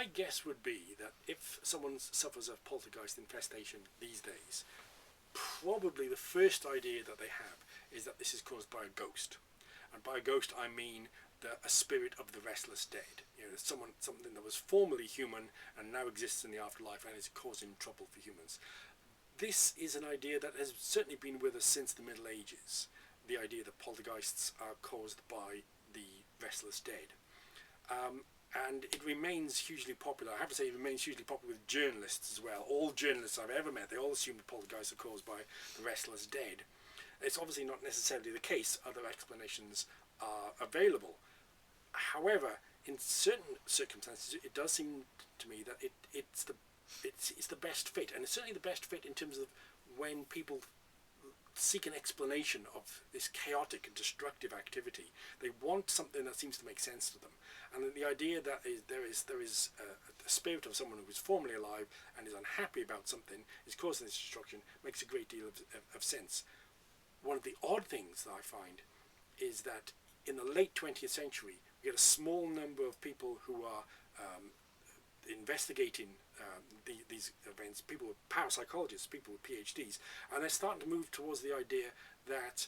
my guess would be that if someone suffers a poltergeist infestation these days, probably the first idea that they have is that this is caused by a ghost. And by a ghost I mean a spirit of the restless dead. You know, something that was formerly human and now exists in the afterlife and is causing trouble for humans. This is an idea that has certainly been with us since the Middle Ages. The idea that poltergeists are caused by the restless dead. And it remains hugely popular. I have to say it remains hugely popular with journalists as well. All journalists I've ever met, they all assume that poltergeists are caused by the restless dead. It's obviously not necessarily the case. Other explanations are available. However, in certain circumstances, it does seem to me that it's the best fit, and it's certainly the best fit in terms of when people seek an explanation of this chaotic and destructive activity. They want something that seems to make sense to them, and the idea that there is a spirit of someone who is formerly alive and is unhappy about something is causing this destruction makes a great deal of sense. One of the odd things that I find is that in the late 20th century, we get a small number of people who are investigating these events, people with parapsychologists, people with PhDs, and they're starting to move towards the idea that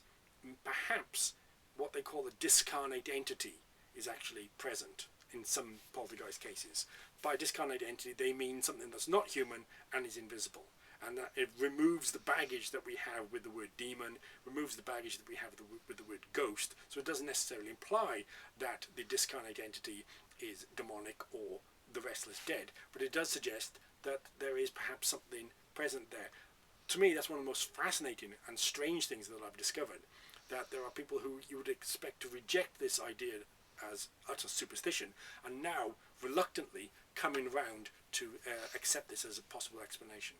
perhaps what they call a discarnate entity is actually present in some poltergeist cases. By discarnate entity, they mean something that's not human and is invisible. And that it removes the baggage that we have with the word demon, removes the baggage that we have with the word ghost, so it doesn't necessarily imply that the discarnate entity is demonic or the restless dead, but it does suggest that there is perhaps something present there. To me, that's one of the most fascinating and strange things that I've discovered, that there are people who you would expect to reject this idea as utter superstition, and now reluctantly coming round to accept this as a possible explanation.